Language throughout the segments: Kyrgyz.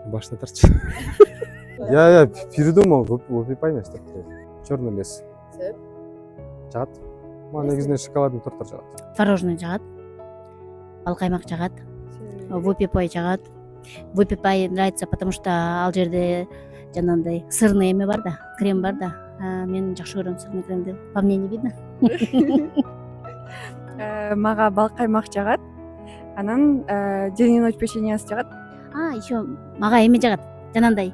Баштатарчы. Я передумал, выпивай место. Черный лес. Жагат. Мага негизинен шоколадный торттор жагат. Творожный жагат. Балкаймак жагат. Выпивай жагат. Выпивай нравится, потому что ал жерде жанагындай сырный эме бар да, крем бар да. Мен жакшы көрөм сырный кремди. По мне не видно. Мага балкаймак жагат. Анан жеңил ночь печеньясы жагат. Еще мага эме жагат. Жанагындай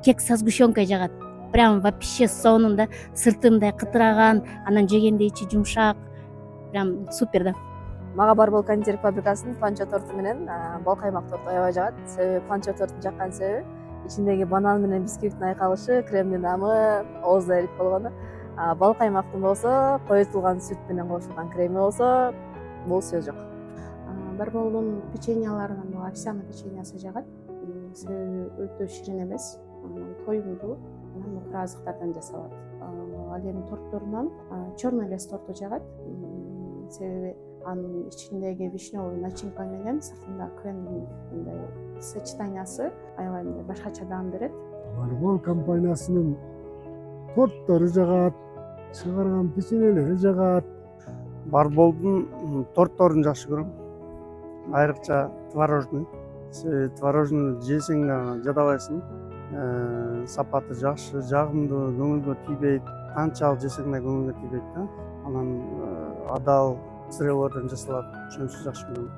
кекс со сгущенкой жагат. Прям вообще сонунда сыртымдай кытыраган, анан жегенде ичи жумшак. Прям супер да. Мага Барбол кондитерлик фабрикасынын панчо торту менен балкаймак торту аябай жагат. Себеби панчо тортун жаккан себеби ичиндеги банан менен бисквиттин айкалышы, кремдин намы оозуна эрип болгону. Балкаймактын болсо коютулган сүт менен кошулган креми болсо бул сөз жок. Барболдун печеньяларынан овсяный печеньясы жагат. Себеби өтө ширин эмес, тоюмдуу, анан укур азыктардан жасалат. Ал эми тортторунан черный лес торту жагат. Себеби анын ичиндеги вишневый начинка менен сыртында кремдин мындай сочетаниясы аябай мындай башкача даам берет. Барбол компаниясынын торттору жагат, чыгарган печеньелери жагат. Барболдун тортторун жакшы көрөм. Айрыкча творожный. Творожный жесең да жадабайсың. Сапаты жакшы, жагымдуу, көңүлгө тийбейт. Канчалык жесең да көңүлгө тийбейт да. Анан адал сырелордон жасалат. Ошон үчүн жакшы көрөм.